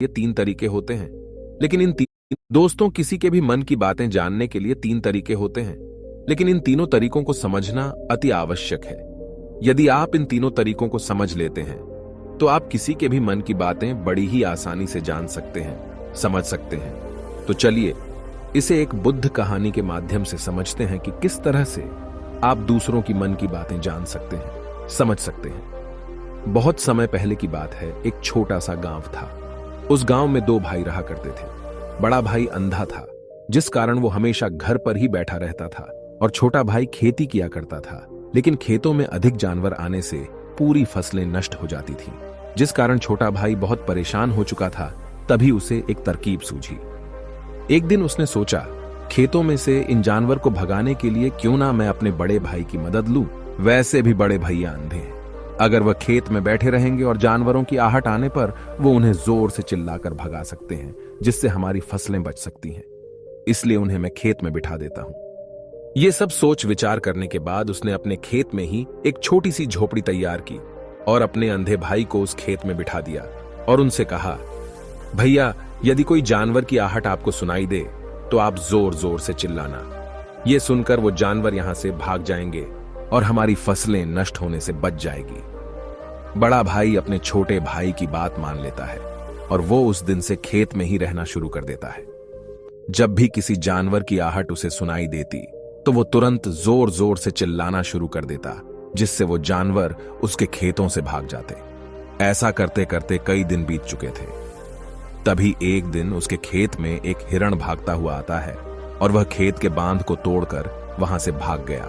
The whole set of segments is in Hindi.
ये तीन तरीके होते हैं, लेकिन इन तीन दोस्तों किसी के भी मन की बातें जानने के लिए तीन तरीके होते हैं, लेकिन इन तीनों तरीकों को समझना अति आवश्यक है। यदि आप इन तीनों तरीकों को समझ लेते हैं तो आप किसी के भी मन की बातें बड़ी ही आसानी से जान सकते हैं, समझ सकते हैं। तो चलिए इसे एक बुद्ध कहानी के माध्यम से समझते हैं कि किस तरह से आप दूसरों की मन की बातें जान सकते हैं, समझ सकते हैं। बहुत समय पहले की बात है, एक छोटा सा गांव था। उस गांव में दो भाई रहा करते थे। बड़ा भाई अंधा था, जिस कारण वो हमेशा घर पर ही बैठा रहता था, और छोटा भाई खेती किया करता था, लेकिन खेतों में अधिक जानवर आने से पूरी फसलें नष्ट हो जाती थीं, जिस कारण छोटा भाई बहुत परेशान हो चुका था। तभी उसे एक तरकीब सूझी। एक दिन उसने सोचा, खेतों में से इन जानवर को भगाने के लिए क्यों ना मैं अपने बड़े भाई की मदद लूं। वैसे भी बड़े भैया अंधे हैं, अगर वह खेत में बैठे रहेंगे और जानवरों की आहट आने पर वो उन्हें जोर से चिल्लाकर भगा सकते हैं, जिससे हमारी फसलें बच सकती हैं। इसलिए उन्हें मैं खेत में बिठा देता हूं। ये सब सोच विचार करने के बाद उसने अपने खेत में ही एक छोटी सी झोपड़ी तैयार की और अपने अंधे भाई को उस खेत में बिठा दिया और उनसे कहा, भैया, यदि कोई जानवर की आहट आपको सुनाई दे तो आप जोर जोर से चिल्लाना। ये सुनकर वो जानवर यहां से भाग जाएंगे और हमारी फसलें नष्ट होने से बच जाएगी। बड़ा भाई अपने छोटे भाई की बात मान लेता है और वो उस दिन से खेत में ही रहना शुरू कर देता है। जब भी किसी जानवर की आहट उसे सुनाई देती तो वो तुरंत जोर जोर से चिल्लाना शुरू कर देता, जिससे वो जानवर उसके खेतों से भाग जाते। ऐसा करते करते कई दिन बीत चुके थे। तभी एक दिन उसके खेत में एक हिरण भागता हुआ आता है और वह खेत के बांध को तोड़कर वहां से भाग गया।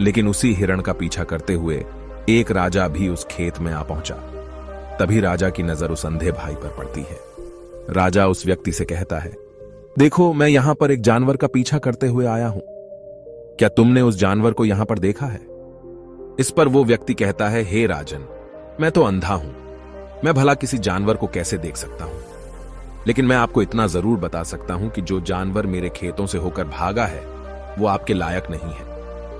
लेकिन उसी हिरण का पीछा करते हुए एक राजा भी उस खेत में आ पहुंचा। तभी राजा की नजर उस अंधे भाई पर पड़ती है। राजा उस व्यक्ति से कहता है, देखो, मैं यहां पर एक जानवर का पीछा करते हुए आया हूं। क्या तुमने उस जानवर को यहां पर देखा है? इस पर वो व्यक्ति कहता है, हे राजन, मैं तो अंधा हूं, मैं भला किसी जानवर को कैसे देख सकता हूं। लेकिन मैं आपको इतना जरूर बता सकता हूं कि जो जानवर मेरे खेतों से होकर भागा है वो आपके लायक नहीं है।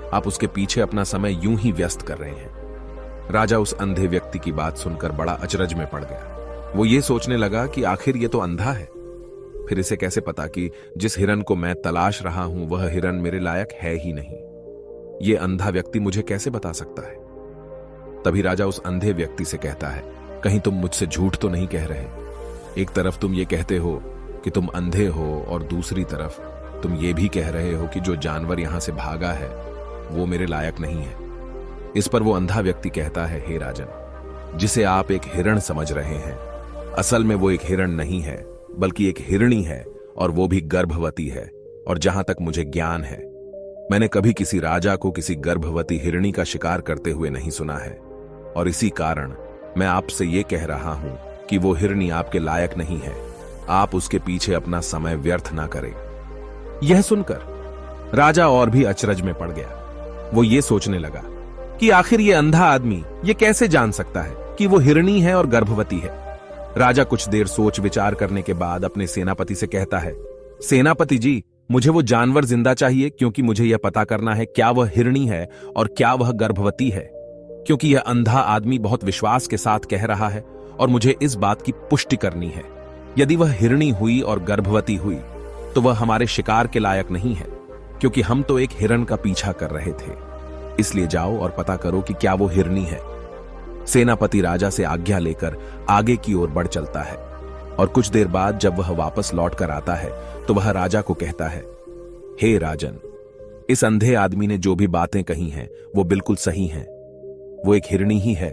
आप उसके पीछे अपना समय यूं ही व्यस्त कर रहे हैं। राजा उस अंधे व्यक्ति की बात सुनकर बड़ा अचरज में पड़ गया। वो ये सोचने लगा कि आखिर ये तो अंधा है, फिर इसे कैसे पता कि जिस हिरन को मैं तलाश रहा हूं वह हिरन मेरे लायक है ही नहीं। ये अंधा व्यक्ति मुझे कैसे बता सकता है? तभी राजा उस अंधे व्यक्ति से कहता है, कहीं तुम मुझसे झूठ तो नहीं कह रहे? एक तरफ तुम ये कहते हो कि तुम अंधे हो और दूसरी तरफ तुम ये भी कह रहे हो कि जो जानवर यहां से भागा है वो मेरे लायक नहीं है। इस पर वो अंधा व्यक्ति कहता है, हे राजन, जिसे आप एक हिरण समझ रहे हैं, असल में वो एक हिरण नहीं है बल्कि एक हिरणी है, और वो भी गर्भवती है। और जहां तक मुझे ज्ञान है, मैंने कभी किसी राजा को किसी गर्भवती हिरणी का शिकार करते हुए नहीं सुना है, और इसी कारण मैं आपसे ये कह रहा हूं कि वो हिरणी आपके लायक नहीं है। आप उसके पीछे अपना समय व्यर्थ ना करें। यह सुनकर राजा और भी अचरज में पड़ गया। वो ये सोचने लगा कि आखिर ये अंधा आदमी ये कैसे जान सकता है कि वो हिरणी है और गर्भवती है। राजा कुछ देर सोच विचार करने के बाद अपने सेनापति से कहता है, सेनापति जी, मुझे वो जानवर जिंदा चाहिए, क्योंकि मुझे यह पता करना है क्या वह हिरणी है और क्या वह गर्भवती है। क्योंकि यह अंधा आदमी बहुत विश्वास के साथ कह रहा है और मुझे इस बात की पुष्टि करनी है। यदि वह हिरणी हुई और गर्भवती हुई तो वह हमारे शिकार के लायक नहीं है, क्योंकि हम तो एक हिरण का पीछा कर रहे थे। इसलिए जाओ और पता करो कि क्या वो हिरणी है। सेनापति राजा से आज्ञा लेकर आगे की ओर बढ़ चलता है, और कुछ देर बाद जब वह वापस लौट कर आता है तो वह राजा को कहता है, हे राजन, इस अंधे आदमी ने जो भी बातें कही हैं वो बिल्कुल सही हैं। वो एक हिरणी ही है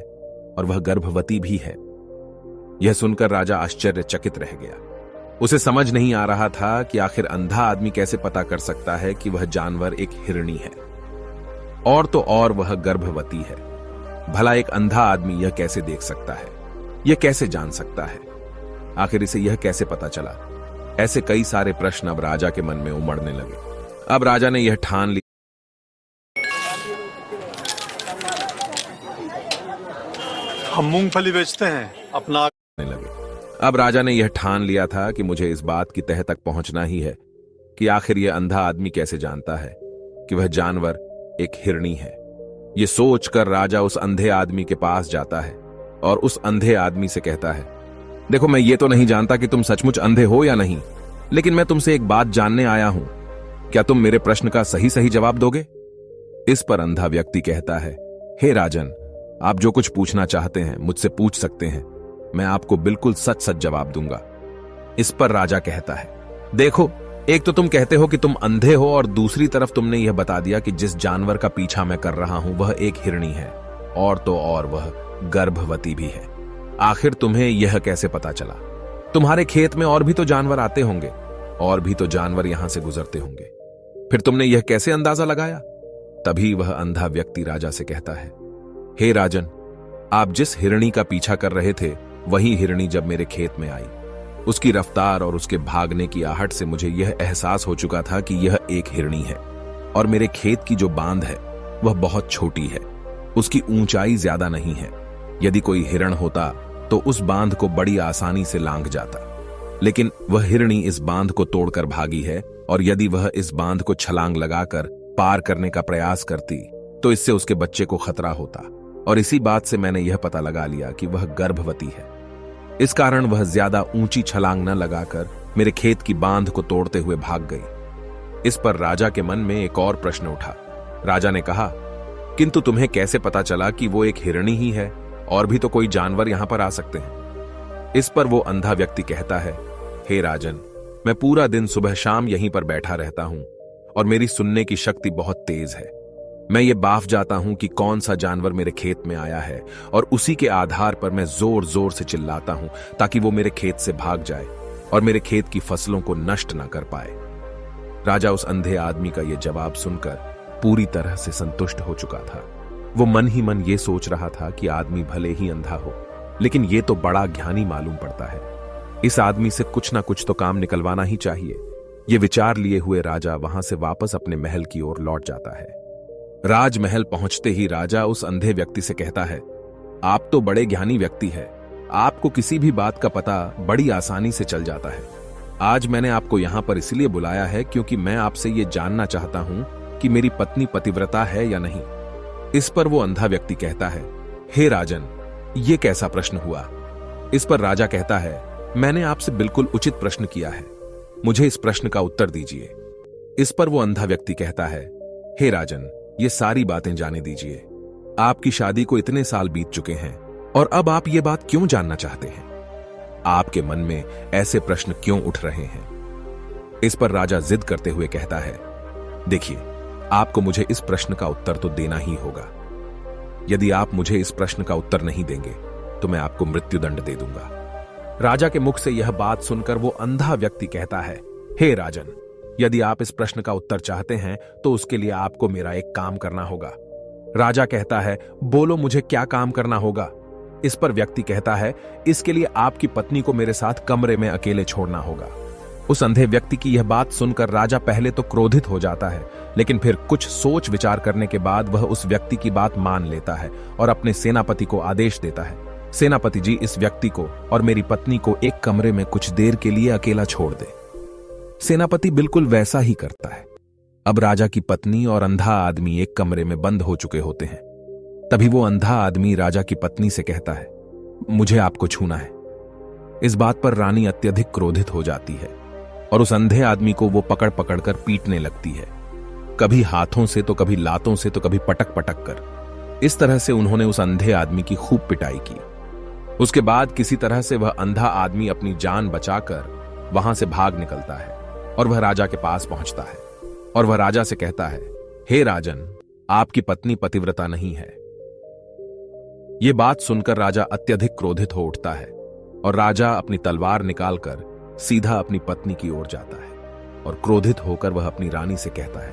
और वह गर्भवती भी है। यह सुनकर राजा आश्चर्यचकित रह गया। उसे समझ नहीं आ रहा था कि आखिर अंधा आदमी कैसे पता कर सकता है कि वह जानवर एक हिरणी है, और तो और वह गर्भवती है। भला एक अंधा आदमी यह कैसे देख सकता है, यह कैसे जान सकता है? आखिर इसे यह कैसे पता चला? ऐसे कई सारे प्रश्न अब राजा के मन में उमड़ने लगे। अब राजा ने यह ठान लिया, हम मूंगफली बेचते हैं अपना लगे। अब राजा ने यह ठान लिया था कि मुझे इस बात की तह तक पहुंचना ही है कि आखिर यह अंधा आदमी कैसे जानता है कि वह जानवर एक हिरणी है। यह सोचकर राजा उस अंधे आदमी के पास जाता है और उस अंधे आदमी से कहता है, देखो, मैं ये तो नहीं जानता कि तुम सचमुच अंधे हो या नहीं, लेकिन मैं तुमसे एक बात जानने आया हूं। क्या तुम मेरे प्रश्न का सही सही जवाब दोगे? इस पर अंधा व्यक्ति कहता है, हे राजन, आप जो कुछ पूछना चाहते हैं मुझसे पूछ सकते हैं, मैं आपको बिल्कुल सच सच जवाब दूंगा। इस पर राजा कहता है, देखो, एक तो तुम कहते हो कि तुम अंधे हो और दूसरी तरफ तुमने यह बता दिया कि जिस जानवर का पीछा मैं कर रहा हूं वह एक हिरणी है, और तो और वह गर्भवती भी है। आखिर तुम्हें यह कैसे पता चला? तुम्हारे खेत में और भी तो जानवर आते होंगे, और भी तो जानवर यहां से गुजरते होंगे, फिर तुमने यह कैसे अंदाजा लगाया? तभी वह अंधा व्यक्ति राजा से कहता है, हे राजन, आप जिस हिरणी का पीछा कर रहे थे वही हिरणी जब मेरे खेत में आई, उसकी रफ्तार और उसके भागने की आहट से मुझे यह एहसास हो चुका था कि यह एक हिरणी है, और मेरे खेत की जो बांध है वह बहुत छोटी है, उसकी ऊंचाई ज्यादा नहीं है। यदि कोई हिरण होता तो उस बांध को बड़ी आसानी से लांघ जाता, लेकिन वह हिरणी इस बांध को तोड़कर भागी है, और यदि वह इस बांध को छलांग लगाकर पार करने का प्रयास करती तो इससे उसके बच्चे को खतरा होता, और इसी बात से मैंने यह पता लगा लिया कि वह गर्भवती है। इस कारण वह ज्यादा ऊंची छलांग न लगाकर मेरे खेत की बांध को तोड़ते हुए भाग गई। इस पर राजा के मन में एक और प्रश्न उठा। राजा ने कहा, किंतु तुम्हें कैसे पता चला कि वो एक हिरणी ही है, और भी तो कोई जानवर यहां पर आ सकते हैं? इस पर वो अंधा व्यक्ति कहता है, हे राजन, मैं पूरा दिन सुबह शाम यहीं पर बैठा रहता हूं, और मेरी सुनने की शक्ति बहुत तेज है। मैं ये बाफ जाता हूं कि कौन सा जानवर मेरे खेत में आया है, और उसी के आधार पर मैं जोर जोर से चिल्लाता हूं ताकि वो मेरे खेत से भाग जाए और मेरे खेत की फसलों को नष्ट ना कर पाए। राजा उस अंधे आदमी का यह जवाब सुनकर पूरी तरह से संतुष्ट हो चुका था। वो मन ही मन ये सोच रहा था कि आदमी भले ही अंधा हो, लेकिन ये तो बड़ा ज्ञानी मालूम पड़ता है। इस आदमी से कुछ ना कुछ तो काम निकलवाना ही चाहिए। ये विचार लिए हुए राजा वहां से वापस अपने महल की ओर लौट जाता है। राजमहल पहुंचते ही राजा उस अंधे व्यक्ति से कहता है, आप तो बड़े ज्ञानी व्यक्ति हैं, आपको किसी भी बात का पता बड़ी आसानी से चल जाता है। आज मैंने आपको यहां पर इसलिए बुलाया है क्योंकि मैं आपसे ये जानना चाहता हूं कि मेरी पत्नी पतिव्रता है या नहीं। इस पर वो अंधा व्यक्ति कहता है, हे राजन, ये कैसा प्रश्न हुआ? इस पर राजा कहता है, मैंने आपसे बिल्कुल उचित प्रश्न किया है, मुझे इस प्रश्न का उत्तर दीजिए। इस पर वो अंधा व्यक्ति कहता है, हे राजन, ये सारी बातें जाने दीजिए। आपकी शादी को इतने साल बीत चुके हैं, और अब आप ये बात क्यों जानना चाहते हैं? आपके मन में ऐसे प्रश्न क्यों उठ रहे हैं? इस पर राजा जिद करते हुए कहता है, देखिए, आपको मुझे इस प्रश्न का उत्तर तो देना ही होगा। यदि आप मुझे इस प्रश्न का उत्तर नहीं देंगे तो मैं आपको मृत्युदंड दे दूंगा। राजा के मुख से यह बात सुनकर वो अंधा व्यक्ति कहता है, हे राजन, यदि आप इस प्रश्न का उत्तर चाहते हैं तो उसके लिए आपको मेरा एक काम करना होगा। राजा कहता है, बोलो, मुझे क्या काम करना होगा? इस पर व्यक्ति कहता है, इसके लिए आपकी पत्नी को मेरे साथ कमरे में अकेले छोड़ना होगा। उस अंधे व्यक्ति की यह बात सुनकर राजा पहले तो क्रोधित हो जाता है, लेकिन फिर कुछ सोच विचार करने के बाद वह उस व्यक्ति की बात मान लेता है और अपने सेनापति को आदेश देता है, सेनापति जी, इस व्यक्ति को और मेरी पत्नी को एक कमरे में कुछ देर के लिए अकेला छोड़ दे। सेनापति बिल्कुल वैसा ही करता है। अब राजा की पत्नी और अंधा आदमी एक कमरे में बंद हो चुके होते हैं। तभी वो अंधा आदमी राजा की पत्नी से कहता है, मुझे आपको छूना है। इस बात पर रानी अत्यधिक क्रोधित हो जाती है और उस अंधे आदमी को वो पकड़ पकड़ कर पीटने लगती है, कभी हाथों से तो कभी लातों से तो कभी पटक पटक कर। इस तरह से उन्होंने उस अंधे आदमी की खूब पिटाई की। उसके बाद किसी तरह से वह अंधा आदमी अपनी जान बचाकर वहां से भाग निकलता है और वह राजा के पास पहुंचता है और वह राजा से कहता है, हे राजन, आपकी पत्नी पतिव्रता नहीं है। यह बात सुनकर राजा अत्यधिक क्रोधित हो उठता है और राजा अपनी तलवार निकालकर सीधा अपनी पत्नी की ओर जाता है और क्रोधित होकर वह अपनी रानी से कहता है,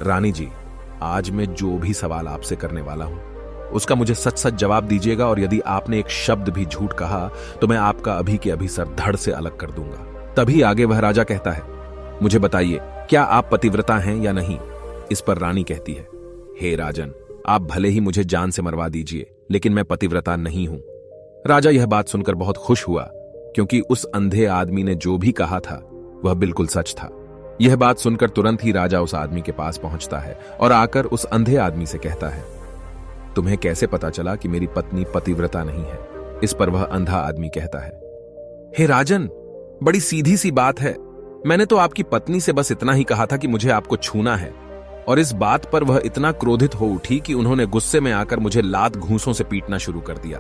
रानी जी, आज मैं जो भी सवाल आपसे करने वाला हूं उसका मुझे सच सच जवाब दीजिएगा, और यदि आपने एक शब्द भी झूठ कहा तो मैं आपका अभी के अभी सर धड़ से अलग कर दूंगा। तभी आगे वह राजा कहता है, मुझे बताइए, क्या आप पतिव्रता हैं या नहीं? इस पर रानी कहती है, हे राजन, आप भले ही मुझे जान से मरवा दीजिए, लेकिन मैं पतिव्रता नहीं हूं। राजा यह बात सुनकर बहुत खुश हुआ, क्योंकि उस अंधे आदमी ने जो भी कहा था वह बिल्कुल सच था। यह बात सुनकर तुरंत ही राजा उस आदमी के पास पहुंचता है और आकर उस अंधे आदमी से कहता है, तुम्हें कैसे पता चला कि मेरी पत्नी पतिव्रता नहीं है? इस पर वह अंधा आदमी कहता है, हे राजन, बड़ी सीधी सी बात है। मैंने तो आपकी पत्नी से बस इतना ही कहा था कि मुझे आपको छूना है, और इस बात पर वह इतना क्रोधित हो उठी कि उन्होंने गुस्से में आकर मुझे लात घूंसों से पीटना शुरू कर दिया।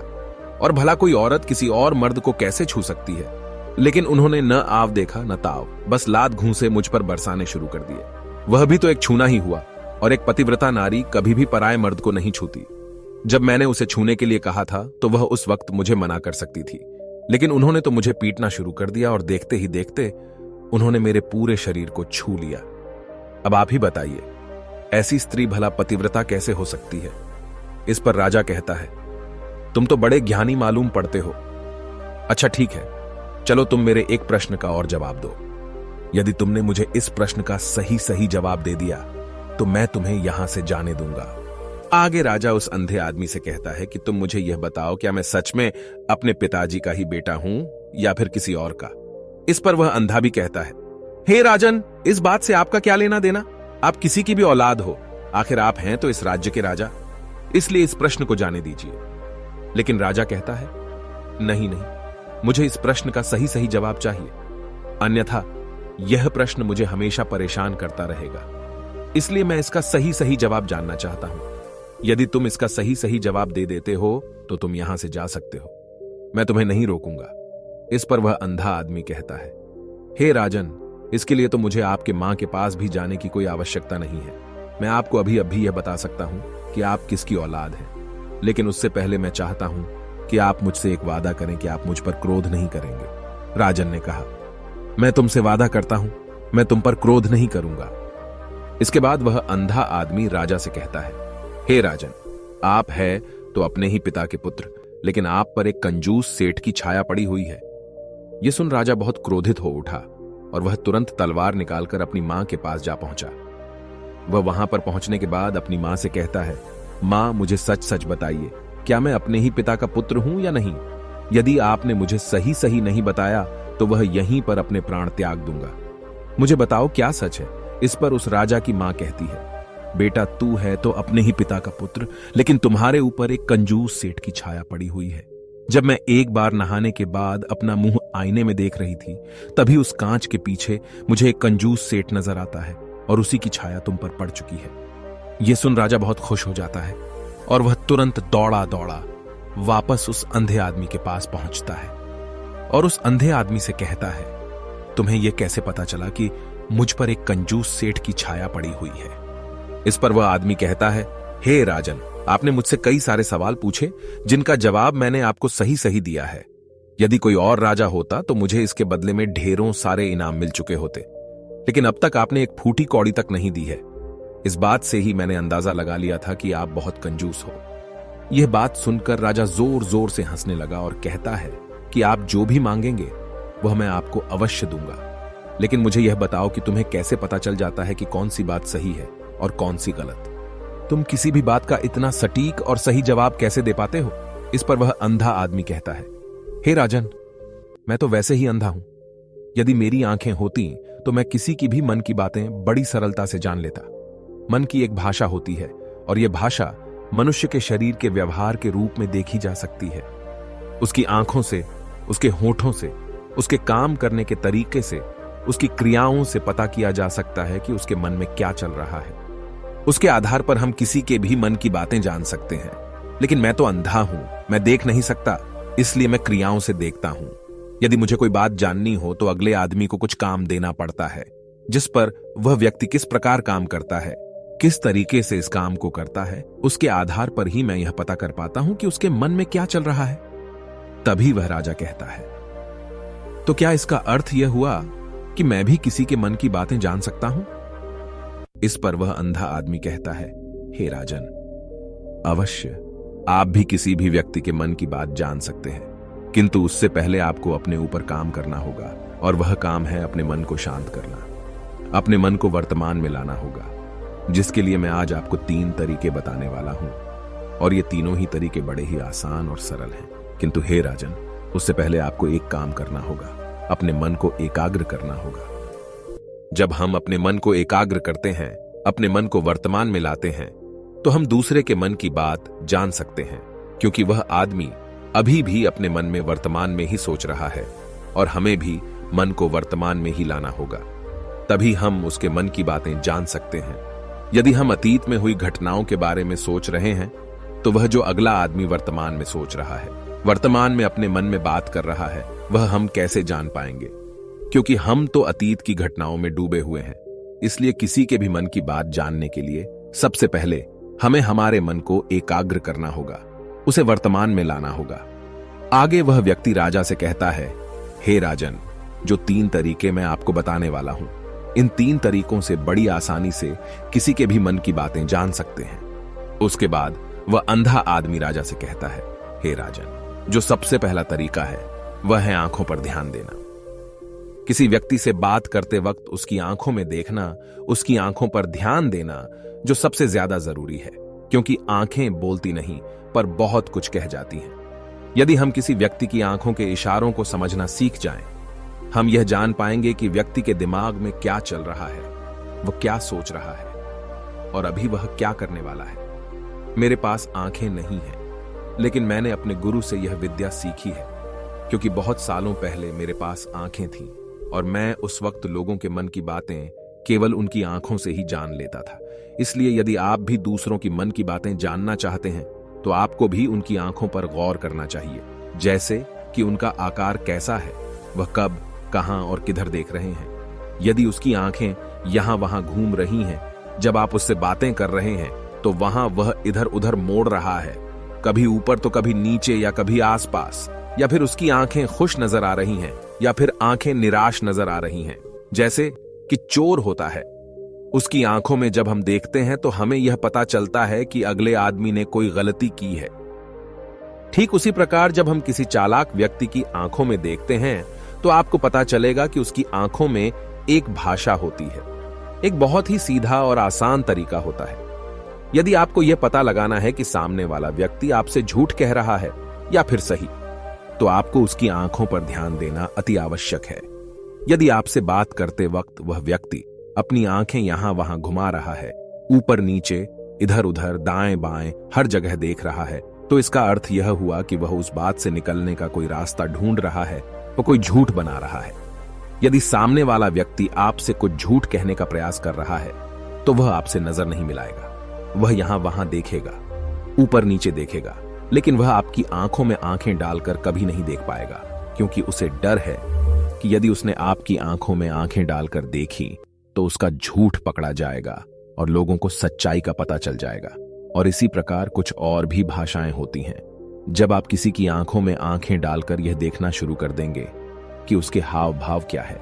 और भला कोई औरत किसी और मर्द को कैसे छू सकती है? लेकिन उन्होंने न आव देखा न ताव, बस लात घूंसे मुझ पर बरसाने शुरू कर दिए। वह भी तो एक छूना ही हुआ, और एक पतिव्रता नारी कभी भी पराये मर्द को नहीं छूती। जब मैंने उसे छूने के लिए कहा था तो वह उस वक्त मुझे मना कर सकती थी, लेकिन उन्होंने तो मुझे पीटना शुरू कर दिया, और देखते ही देखते उन्होंने मेरे पूरे शरीर को छू लिया। अब आप ही बताइए, ऐसी स्त्री भला पतिव्रता कैसे हो सकती है? इस पर राजा कहता है, तुम तो बड़े ज्ञानी मालूम पड़ते हो। अच्छा ठीक है, चलो तुम मेरे एक प्रश्न का और जवाब दो। यदि तुमने मुझे इस प्रश्न का सही सही जवाब दे दिया तो मैं तुम्हें यहां से जाने दूंगा। आगे राजा उस अंधे आदमी से कहता है कि तुम मुझे यह बताओ, क्या मैं सच में अपने पिताजी का ही बेटा हूं या फिर किसी और का? इस पर वह अंधा भी कहता है, हे राजन, इस बात से आपका क्या लेना देना? आप किसी की भी औलाद हो, आखिर आप हैं तो इस राज्य के राजा, इसलिए इस प्रश्न को जाने दीजिए। लेकिन राजा कहता है, नहीं नहीं, मुझे इस प्रश्न का सही सही जवाब चाहिए, अन्यथा यह प्रश्न मुझे हमेशा परेशान करता रहेगा। इसलिए मैं इसका सही सही जवाब जानना चाहता हूं। यदि तुम इसका सही सही जवाब दे देते हो तो तुम यहां से जा सकते हो, मैं तुम्हें नहीं रोकूंगा। इस पर वह अंधा आदमी कहता है, हे राजन, इसके लिए तो मुझे आपके मां के पास भी जाने की कोई आवश्यकता नहीं है। मैं आपको अभी अभी यह बता सकता हूं कि आप किसकी औलाद हैं, लेकिन उससे पहले मैं चाहता हूं कि आप मुझसे एक वादा करें कि आप मुझ पर क्रोध नहीं करेंगे। राजन ने कहा, मैं तुमसे वादा करता हूं, मैं तुम पर क्रोध नहीं करूंगा। इसके बाद वह अंधा आदमी राजा से कहता है, हे राजन, आप है तो अपने ही पिता के पुत्र, लेकिन आप पर एक कंजूस सेठ की छाया पड़ी हुई है। यह सुन राजा बहुत क्रोधित हो उठा और वह तुरंत तलवार निकालकर अपनी मां के पास जा पहुंचा। वह वहां पर पहुंचने के बाद अपनी मां से कहता है, मां, मुझे सच सच बताइए, क्या मैं अपने ही पिता का पुत्र हूं या नहीं? यदि आपने मुझे सही सही नहीं बताया तो वह यहीं पर अपने प्राण त्याग दूंगा। मुझे बताओ क्या सच है? इस पर उस राजा की मां कहती है, बेटा, तू है तो अपने ही पिता का पुत्र, लेकिन तुम्हारे ऊपर एक कंजूस सेठ की छाया पड़ी हुई है। जब मैं एक बार नहाने के बाद अपना मुंह आईने में देख रही थी, तभी उस कांच के पीछे मुझे एक कंजूस सेठ नजर आता है और उसी की छाया तुम पर पड़ चुकी है। यह सुन राजा बहुत खुश हो जाता है और वह तुरंत दौड़ा दौड़ा वापस उस अंधे आदमी के पास पहुंचता है और उस अंधे आदमी से कहता है, तुम्हें यह कैसे पता चला कि मुझ पर एक कंजूस सेठ की छाया पड़ी हुई है? इस पर वह आदमी कहता है, हे राजन, आपने मुझसे कई सारे सवाल पूछे जिनका जवाब मैंने आपको सही सही दिया है। यदि कोई और राजा होता तो मुझे इसके बदले में ढेरों सारे इनाम मिल चुके होते, लेकिन अब तक आपने एक फूटी कौड़ी तक नहीं दी है। इस बात से ही मैंने अंदाजा लगा लिया था कि आप बहुत कंजूस हो। यह बात सुनकर राजा जोर जोर से हंसने लगा और कहता है कि आप जो भी मांगेंगे वह मैं आपको अवश्य दूंगा, लेकिन मुझे यह बताओ कि तुम्हें कैसे पता चल जाता है कि कौन सी बात सही है और कौन सी गलत? तुम किसी भी बात का इतना सटीक और सही जवाब कैसे दे पाते हो? इस पर वह अंधा आदमी कहता है, हे राजन, मैं तो वैसे ही अंधा हूं। यदि मेरी आंखें होती तो मैं किसी की भी मन की बातें बड़ी सरलता से जान लेता। मन की एक भाषा होती है और यह भाषा मनुष्य के शरीर के व्यवहार के रूप में देखी जा सकती है। उसकी आंखों से, उसके होठों से, उसके काम करने के तरीके से, उसकी क्रियाओं से पता किया जा सकता है कि उसके मन में क्या चल रहा है। उसके आधार पर हम किसी के भी मन की बातें जान सकते हैं। लेकिन मैं तो अंधा हूं, मैं देख नहीं सकता, इसलिए मैं क्रियाओं से देखता हूं। यदि मुझे कोई बात जाननी हो तो अगले आदमी को कुछ काम देना पड़ता है, जिस पर वह व्यक्ति किस प्रकार काम करता है, किस तरीके से इस काम को करता है, उसके आधार पर ही मैं यह पता कर पाता हूं कि उसके मन में क्या चल रहा है। तभी वह राजा कहता है, तो क्या इसका अर्थ यह हुआ कि मैं भी किसी के मन की बातें जान सकता हूं? इस पर वह अंधा आदमी कहता है, हे राजन, अवश्य आप भी किसी भी व्यक्ति के मन की बात जान सकते हैं, किंतु उससे पहले आपको अपने ऊपर काम करना होगा, और वह काम है अपने मन को शांत करना, अपने मन को वर्तमान में लाना होगा, जिसके लिए मैं आज आपको 3 तरीके बताने वाला हूं। और ये तीनों ही तरीके बड़े ही आसान और सरल हैं। किंतु हे राजन, उससे पहले आपको एक काम करना होगा, अपने मन को एकाग्र करना होगा। जब हम अपने मन को एकाग्र करते हैं, अपने मन को वर्तमान में लाते हैं, तो हम दूसरे के मन की बात जान सकते हैं, क्योंकि वह आदमी अभी भी अपने मन में वर्तमान में ही सोच रहा है। और हमें भी मन को वर्तमान में ही लाना होगा। तभी हम उसके मन की बातें जान सकते हैं। यदि हम अतीत में हुई घटनाओं के बारे में सोच रहे हैं तो वह जो अगला आदमी वर्तमान में सोच रहा है, वर्तमान में अपने मन में बात कर रहा है, वह हम कैसे जान पाएंगे? क्योंकि हम तो अतीत की घटनाओं में डूबे हुए हैं। इसलिए किसी के भी मन की बात जानने के लिए सबसे पहले हमें हमारे मन को एकाग्र करना होगा, उसे वर्तमान में लाना होगा। आगे वह व्यक्ति राजा से कहता है, हे राजन, जो 3 तरीके मैं आपको बताने वाला हूं, इन 3 तरीकों से बड़ी आसानी से किसी के भी मन की बातें जान सकते हैं। उसके बाद वह अंधा आदमी राजा से कहता है, हे राजन, जो सबसे पहला तरीका है वह है आंखों पर ध्यान देना। किसी व्यक्ति से बात करते वक्त उसकी आंखों में देखना, उसकी आंखों पर ध्यान देना जो सबसे ज्यादा जरूरी है, क्योंकि आंखें बोलती नहीं पर बहुत कुछ कह जाती हैं। यदि हम किसी व्यक्ति की आंखों के इशारों को समझना सीख जाएं, हम यह जान पाएंगे कि व्यक्ति के दिमाग में क्या चल रहा है, वह क्या सोच रहा है और अभी वह क्या करने वाला है। मेरे पास आंखें नहीं हैं, लेकिन मैंने अपने गुरु से यह विद्या सीखी है, क्योंकि बहुत सालों पहले मेरे पास आंखें थीं और मैं उस वक्त लोगों के मन की बातें केवल उनकी आंखों से ही जान लेता था। इसलिए यदि आप भी दूसरों की मन की बातें जानना चाहते हैं तो आपको भी उनकी आंखों पर गौर करना चाहिए, जैसे कि उनका आकार कैसा है, वह कब, कहां और किधर देख रहे हैं। यदि उसकी आंखें यहां वहां घूम रही हैं, जब आप उससे बातें कर रहे हैं तो वहां वह इधर उधर मोड़ रहा है, कभी ऊपर तो कभी नीचे या कभी आसपास, या फिर उसकी आंखें खुश नजर आ रही हैं या फिर आंखें निराश नजर आ रही हैं, जैसे कि चोर होता है। उसकी आंखों में जब हम देखते हैं तो हमें यह पता चलता है कि अगले आदमी ने कोई गलती की है। ठीक उसी प्रकार जब हम किसी चालाक व्यक्ति की आंखों में देखते हैं तो आपको पता चलेगा कि उसकी आंखों में एक भाषा होती है, एक बहुत ही सीधा और आसान तरीका होता है। यदि आपको यह पता लगाना है कि सामने वाला व्यक्ति आपसे झूठ कह रहा है या फिर सही, तो आपको उसकी आंखों पर ध्यान देना अति आवश्यक है। यदि आपसे बात करते वक्त वह व्यक्ति अपनी आंखें यहां वहां घुमा रहा है, ऊपर नीचे, इधर उधर, दाएं बाएं, हर जगह देख रहा है, तो इसका अर्थ यह हुआ कि वह उस बात से निकलने का कोई रास्ता ढूंढ रहा है, वह कोई झूठ बना रहा है। यदि सामने वाला व्यक्ति आपसे कुछ झूठ कहने का प्रयास कर रहा है तो वह आपसे नजर नहीं मिलाएगा। वह यहां वहां देखेगा, ऊपर नीचे देखेगा, लेकिन वह आपकी आंखों में आंखें डालकर कभी नहीं देख पाएगा, क्योंकि उसे डर है कि यदि उसने आपकी आंखों में आंखें डालकर देखी तो उसका झूठ पकड़ा जाएगा और लोगों को सच्चाई का पता चल जाएगा। और इसी प्रकार कुछ और भी भाषाएं होती हैं। जब आप किसी की आंखों में आंखें डालकर यह देखना शुरू कर देंगे कि उसके हाव भाव क्या है,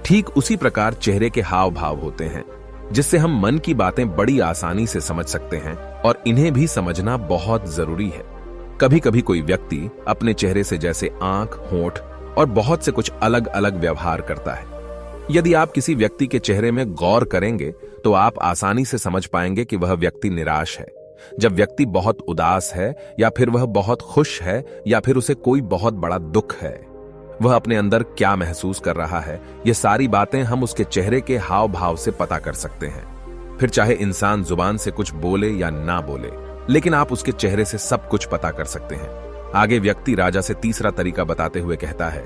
ठीक उसी प्रकार चेहरे के हाव भाव होते हैं, जिससे हम मन की बातें बड़ी आसानी से समझ सकते हैं और इन्हें भी समझना बहुत जरूरी है। कभी कभी कोई व्यक्ति अपने चेहरे से जैसे आंख, होंठ और बहुत से कुछ अलग अलग व्यवहार करता है। यदि आप किसी व्यक्ति के चेहरे में गौर करेंगे तो आप आसानी से समझ पाएंगे कि वह व्यक्ति निराश है, जब व्यक्ति बहुत उदास है, या फिर वह बहुत खुश है, या फिर उसे कोई बहुत बड़ा दुख है। वह अपने अंदर क्या महसूस कर रहा है, ये सारी बातें हम उसके चेहरे के हाव भाव से पता कर सकते हैं। फिर चाहे इंसान जुबान से कुछ बोले या ना बोले, लेकिन आप उसके चेहरे से सब कुछ पता कर सकते हैं। आगे व्यक्ति राजा से तीसरा तरीका बताते हुए कहता है,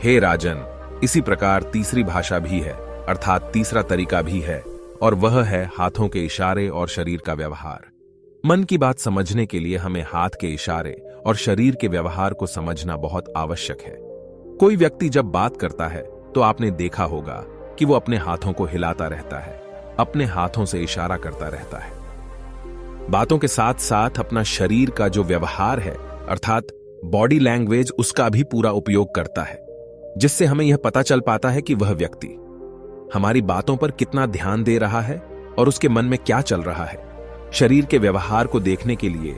हे राजन, इसी प्रकार तीसरी भाषा भी है, अर्थात तीसरा तरीका भी है, और वह है हाथों के इशारे और शरीर का व्यवहार। मन की बात समझने के लिए हमें हाथ के इशारे और शरीर के व्यवहार को समझना बहुत आवश्यक है। कोई व्यक्ति जब बात करता है तो आपने देखा होगा कि वो अपने हाथों को हिलाता रहता है, अपने हाथों से इशारा करता रहता है। बातों के साथ साथ अपना शरीर का जो व्यवहार है, अर्थात बॉडी लैंग्वेज, उसका भी पूरा उपयोग करता है, जिससे हमें यह पता चल पाता है कि वह व्यक्ति हमारी बातों पर कितना ध्यान दे रहा है और उसके मन में क्या चल रहा है। शरीर के व्यवहार को देखने के लिए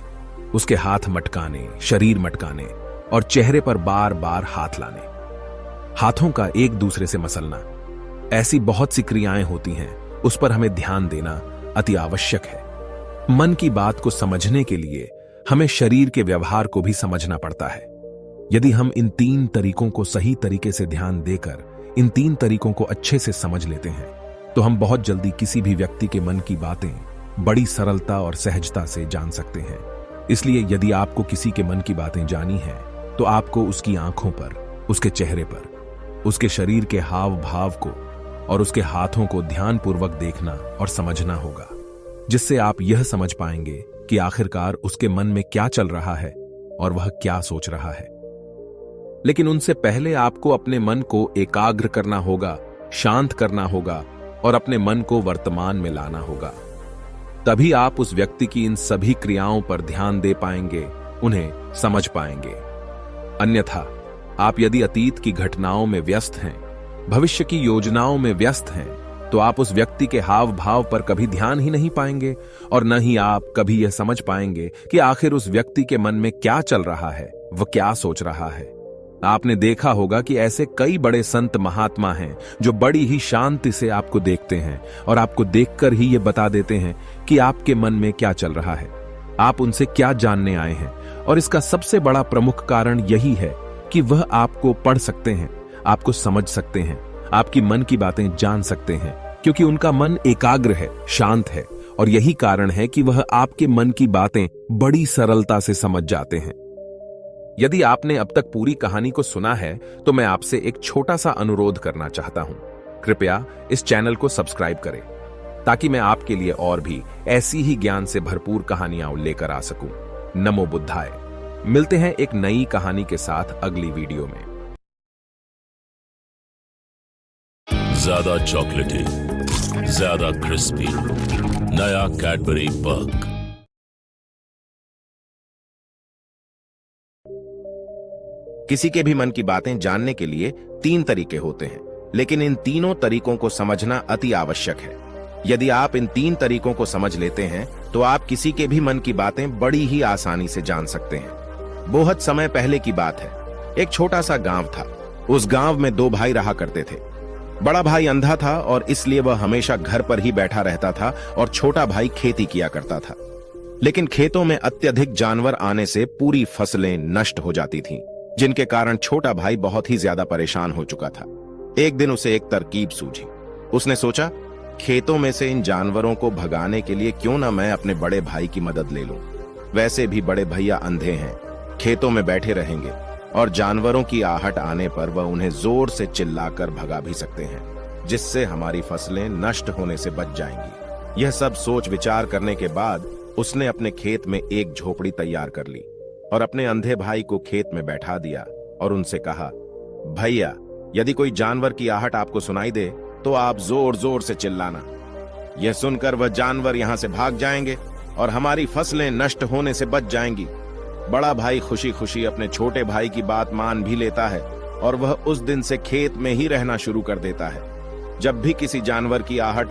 उसके हाथ मटकाने, शरीर मटकाने और चेहरे पर बार बार हाथ लाने, हाथों का एक दूसरे से मसलना, ऐसी बहुत सी क्रियाएं होती हैं, उस पर हमें ध्यान देना अति आवश्यक है। मन की बात को समझने के लिए हमें शरीर के व्यवहार को भी समझना पड़ता है। यदि हम इन 3 तरीकों को सही तरीके से ध्यान देकर इन 3 तरीकों को अच्छे से समझ लेते हैं तो हम बहुत जल्दी किसी भी व्यक्ति के मन की बातें बड़ी सरलता और सहजता से जान सकते हैं। इसलिए यदि आपको किसी के मन की बातें जानी हैं तो आपको उसकी आंखों पर, उसके चेहरे पर, उसके शरीर के हाव भाव को और उसके हाथों को ध्यानपूर्वक देखना और समझना होगा, जिससे आप यह समझ पाएंगे कि आखिरकार उसके मन में क्या चल रहा है और वह क्या सोच रहा है। लेकिन उनसे पहले आपको अपने मन को एकाग्र करना होगा, शांत करना होगा और अपने मन को वर्तमान में लाना होगा। तभी आप उस व्यक्ति की इन सभी क्रियाओं पर ध्यान दे पाएंगे, उन्हें समझ पाएंगे। अन्यथा आप यदि अतीत की घटनाओं में व्यस्त हैं, भविष्य की योजनाओं में व्यस्त हैं, तो आप उस व्यक्ति के हाव भाव पर कभी ध्यान ही नहीं पाएंगे और न ही आप कभी यह समझ पाएंगे कि आखिर उस व्यक्ति के मन में क्या चल रहा है, वह क्या सोच रहा है। आपने देखा होगा कि ऐसे कई बड़े संत महात्मा हैं जो बड़ी ही शांति से आपको देखते हैं और आपको देखकर ही ये बता देते हैं कि आपके मन में क्या चल रहा है, आप उनसे क्या जानने आए हैं। और इसका सबसे बड़ा प्रमुख कारण यही है कि वह आपको पढ़ सकते हैं, आपको समझ सकते हैं, आपकी मन की बातें जान सकते हैं, क्योंकि उनका मन एकाग्र है, शांत है। और यही कारण है कि वह आपके मन की बातें बड़ी सरलता से समझ जाते हैं। यदि आपने अब तक पूरी कहानी को सुना है तो मैं आपसे एक छोटा सा अनुरोध करना चाहता हूं। कृपया इस चैनल को सब्सक्राइब करें ताकि मैं आपके लिए और भी ऐसी ही ज्ञान से भरपूर कहानियां लेकर आ सकूं। नमो बुद्धाय। मिलते हैं एक नई कहानी के साथ अगली वीडियो में। ज्यादा चॉकलेटी, ज्यादा क्रिस्पी, नया कैडबरी बग। किसी के भी मन की बातें जानने के लिए 3 तरीके होते हैं, लेकिन इन तीनों तरीकों को समझना अति आवश्यक है। यदि आप इन 3 तरीकों को समझ लेते हैं तो आप किसी के भी मन की बातें बड़ी ही आसानी से जान सकते हैं। बहुत समय पहले की बात है। एक छोटा सा गांव था। उस गांव में 2 भाई रहा करते थे। बड़ा भाई अंधा था और इसलिए वह हमेशा घर पर ही बैठा रहता था और छोटा भाई खेती किया करता था। लेकिन खेतों में अत्यधिक जानवर आने से पूरी फसलें नष्ट हो जाती थीं, जिनके कारण छोटा भाई बहुत ही ज्यादा परेशान हो चुका था। एक दिन उसे एक तरकीब सूझी। उसने सोचा, खेतों में से इन जानवरों को भगाने के लिए क्यों ना मैं अपने बड़े भाई की मदद ले लूं। वैसे भी बड़े भैया अंधे हैं, खेतों में बैठे रहेंगे और जानवरों की आहट आने पर वह उन्हें जोर से चिल्लाकर भगा भी सकते हैं, जिससे हमारी फसलें नष्ट होने से बच जाएंगी। यह सब सोच विचार करने के बाद उसने अपने खेत में एक झोपड़ी तैयार कर ली और अपने अंधे भाई को खेत में बैठा दिया और उनसे कहा, भैया, यदि कोई जानवर की आहट आपको सुनाई दे तो आप जोर जोर से चिल्लाना। यह सुनकर वह जानवर यहां से भाग जाएंगे और हमारी फसलें नष्ट होने से बच जाएंगी। बड़ा भाई खुशी खुशी अपने छोटे भाई की बात मान भी लेता है और वह उस दिन से खेत में ही रहना शुरू कर देता है। जब भी किसी जानवर की आहट